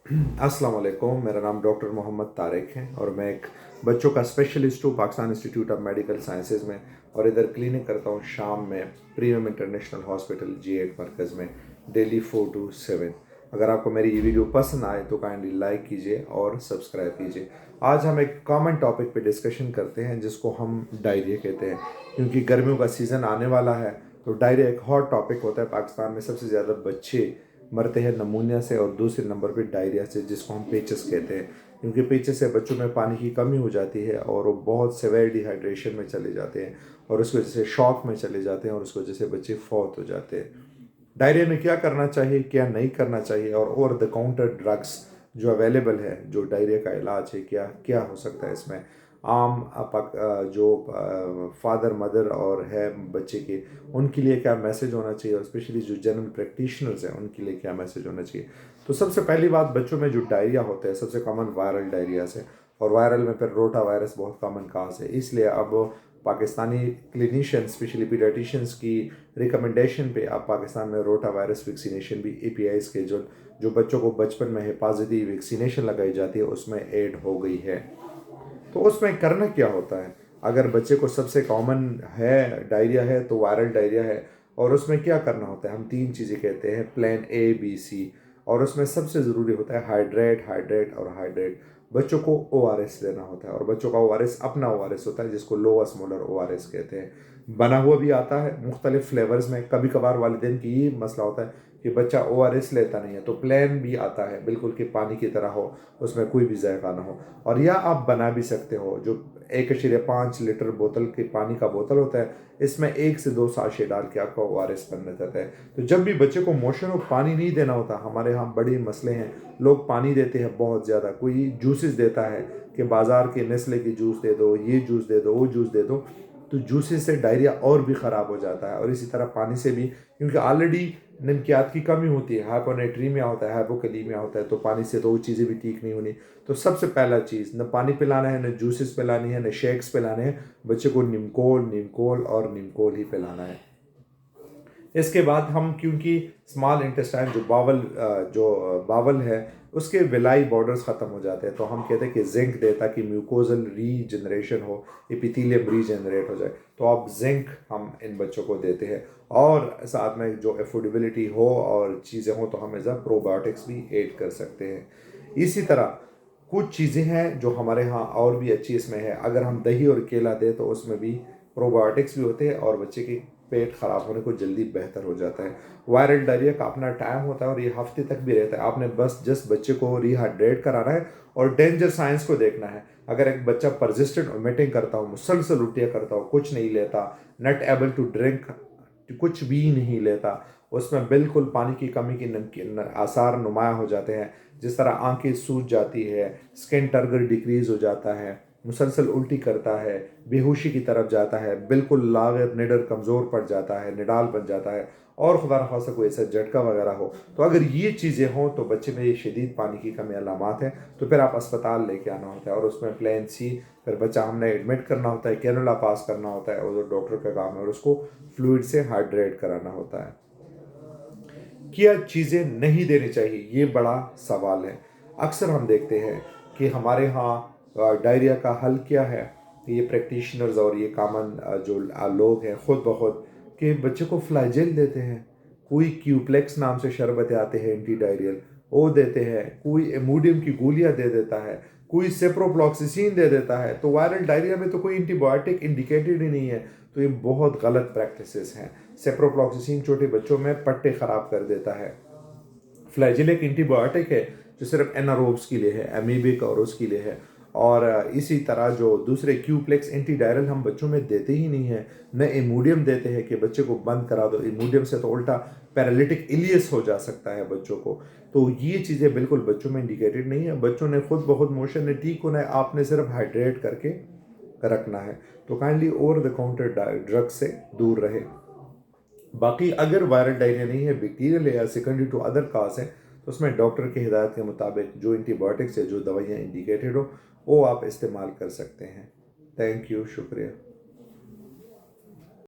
अस्सलाम वालेकुम। मेरा नाम डॉक्टर मोहम्मद तारिक है और मैं एक बच्चों का स्पेशलिस्ट हूँ Pakistan institute of medical sciences में, और इधर क्लिनिक करता हूँ शाम में प्रीमियम इंटरनेशनल हॉस्पिटल G8 मरकज़ में डेली 4 to 7। अगर आपको मेरी ये वीडियो पसंद आए तो काइंडली लाइक कीजिए और सब्सक्राइब कीजिए। आज हम एक कॉमन टॉपिक पे डिस्कशन करते हैं जिसको हम डायरिया कहते हैं, क्योंकि गर्मियों का सीज़न आने वाला है। तो डायरिया एक हॉट टॉपिक होता है। पाकिस्तान में सबसे ज़्यादा बच्चे मरते हैं नमूनिया से और दूसरे नंबर पे डायरिया से, जिसको हम पेचस कहते हैं, क्योंकि पेचस से बच्चों में पानी की कमी हो जाती है और वो बहुत सेवेयर डिहाइड्रेशन में चले जाते हैं और उसकी वजह से शॉक में चले जाते हैं और उसकी वजह से बच्चे फौत हो जाते हैं। डायरिया में क्या करना चाहिए, क्या नहीं करना चाहिए, और ओवर द काउंटर ड्रग्स जो अवेलेबल है, जो डायरिया का इलाज है, क्या क्या हो सकता है इसमें। आम जो फादर मदर और है बच्चे के, उनके लिए क्या मैसेज होना चाहिए, और स्पेशली जो जनरल प्रैक्टिशनर्स हैं उनके लिए क्या मैसेज होना चाहिए। तो सबसे पहली बात, बच्चों में जो डायरिया होता है सबसे कॉमन वायरल डायरिया से, और वायरल में फिर रोटा वायरस बहुत कॉमन काज है। इसलिए अब पाकिस्तानी क्लिनिशियन स्पेशली पीडियाट्रिशियंस की रिकमेंडेशन पे अब पाकिस्तान में रोटा वायरस वैक्सीनेशन भी API के जो बच्चों को बचपन में हिफाजती वैक्सीनेशन लगाई जाती है उसमें ऐड हो गई है। तो उसमें करना क्या होता है, अगर बच्चे को सबसे कॉमन है डायरिया है तो वायरल डायरिया है, और उसमें क्या करना होता है, हम 3 चीज़ें कहते हैं, प्लान A B C। और उसमें सबसे ज़रूरी होता है हाइड्रेट, हाइड्रेट और हाइड्रेट। बच्चों को ORS देना होता है, और बच्चों का ORS अपना ORS होता है जिसको लो osmolar ORS कहते हैं। बना हुआ भी आता है मुख्तलिफ फ्लेवर्स में। कभी कभार वालिदैन की ये मसला होता है कि बच्चा ORS लेता नहीं है, तो प्लेन भी आता है बिल्कुल कि पानी की तरह हो, उसमें कोई भी जायका ना हो। और या आप बना भी सकते हो, जो 1.5 लीटर बोतल के पानी का बोतल होता है, इसमें 1 से 2 साशे डाल के आपका ORS बनने जाता है। तो जब भी बच्चे को मोशन और पानी नहीं देना होता, हमारे यहाँ बड़े मसले हैं, लोग पानी देते हैं बहुत ज़्यादा। कोई जूसेस देता है कि बाज़ार के नेस्ले की जूस दे दो, ये जूस दे दो, वो जूस दे दो, तो जूसेस से डायरिया और भी ख़राब हो जाता है। और इसी तरह पानी से भी, क्योंकि ऑलरेडी नमकियात की कमी होती है, हाइपोनेट्रीमिया होता है, हाइपोकलीमिया होता है, तो पानी से तो वो चीज़ें भी ठीक नहीं होनी। तो सबसे पहला चीज़, न पानी पिलाना है, न जूसेस पिलानी है, न शेक्स पिलाने हैं, बच्चे को निमकोल निमकोल और निमकोल ही पिलाना है। इसके बाद हम, क्योंकि स्मॉल इंटेस्टाइन जो बावल है उसके विलाई बॉर्डर्स ख़त्म हो जाते हैं, तो हम कहते हैं कि जिंक दे ताकि म्यूकोजल रीजनरेशन हो, एपिथेलियम रीजनरेट हो जाए। तो अब जिंक हम इन बच्चों को देते हैं, और साथ में जो एफोर्डेबिलिटी हो और चीज़ें हो तो हम एज प्रोबायोटिक्स भी ऐड कर सकते हैं। इसी तरह कुछ चीज़ें हैं जो हमारे यहाँ और भी अच्छी इसमें है, अगर हम दही और केला दें तो उसमें भी प्रोबायोटिक्स भी होते हैं और बच्चे की पेट खराब होने को जल्दी बेहतर हो जाता है। वायरल डायरिया का अपना टाइम होता है और ये हफ्ते तक भी रहता है। आपने बस जस्ट बच्चे को रिहाइड्रेट कराना है और डेंजर साइंस को देखना है। अगर एक बच्चा परसिस्टेंट वोमिटिंग करता हो, मुसलसल उल्टियाँ करता हो, कुछ नहीं लेता, नॉट एबल टू ड्रिंक, कुछ भी नहीं लेता, उसमें बिल्कुल पानी की कमी की आसार नुमाया हो जाते हैं, जिस तरह आंखें सूज जाती है, स्किन टर्गर डिक्रीज हो जाता है, मुसलसल उल्टी करता है, बेहोशी की तरफ जाता है, बिल्कुल लागत निडर कमज़ोर पड़ जाता है, निडाल बन जाता है, और खुदा न खासा कोई ऐसा झटका वगैरह हो। तो अगर ये चीज़ें हों तो बच्चे में ये शदीद पानी की कमी अलामात हैं, तो फिर आप अस्पताल लेके आना होता है, और उसमें प्लान C, फिर बच्चा हमने एडमिट करना होता है, कैनुला पास करना होता है, और डॉक्टर का काम है, और उसको फ्लूइड से हाइड्रेट कराना होता है। क्या चीज़ें नहीं देनी चाहिए, ये बड़ा सवाल है। अक्सर हम देखते हैं कि हमारे यहाँ डायरिया का हल क्या है, ये प्रैक्टिशनर्स और ये कॉमन जो लोग हैं खुद ब खुद, कि बच्चे को फ्लाइजेल देते हैं, कोई क्यूप्लेक्स नाम से शरबतें आते हैं एंटी डायरियल, वो देते हैं, कोई एमोडियम की गोलियां दे देता है, कोई सेप्रोफ्लॉक्सिसिन दे देता है। तो वायरल डायरिया में तो कोई एंटीबायोटिक इंडिकेटेड ही नहीं है। तो ये बहुत गलत प्रैक्टिसेस हैं। सेप्रोफ्लॉक्सिसिन छोटे बच्चों में पट्टे ख़राब कर देता है। फ्लैजिल एक एंटीबायोटिक है जो सिर्फ एनारोब्स के लिए है, एमीबिक और उसके लिए है। और इसी तरह जो दूसरे क्यूप्लेक्स एंटी डायरल हम बच्चों में देते ही नहीं है, न इमोडियम देते हैं कि बच्चे को बंद करा दो। इमोडियम से तो उल्टा पैरालिटिक इलियस हो जा सकता है बच्चों को। तो ये चीज़ें बिल्कुल बच्चों में इंडिकेटेड नहीं है। बच्चों ने खुद बहुत मोशन ने ठीक होना है, आपने सिर्फ हाइड्रेट करके रखना है। तो kindly over the counter drug से दूर रहे। बाकी अगर वायरल डायरिया नहीं है, बैक्टीरियल है या सेकेंडरी टू अदर काज है, तो उसमें डॉक्टर की हिदायत के मुताबिक जो एंटीबायोटिक्स है, जो दवाइयाँ इंडिकेटेड हो, वो आप इस्तेमाल कर सकते हैं। थैंक यू, शुक्रिया।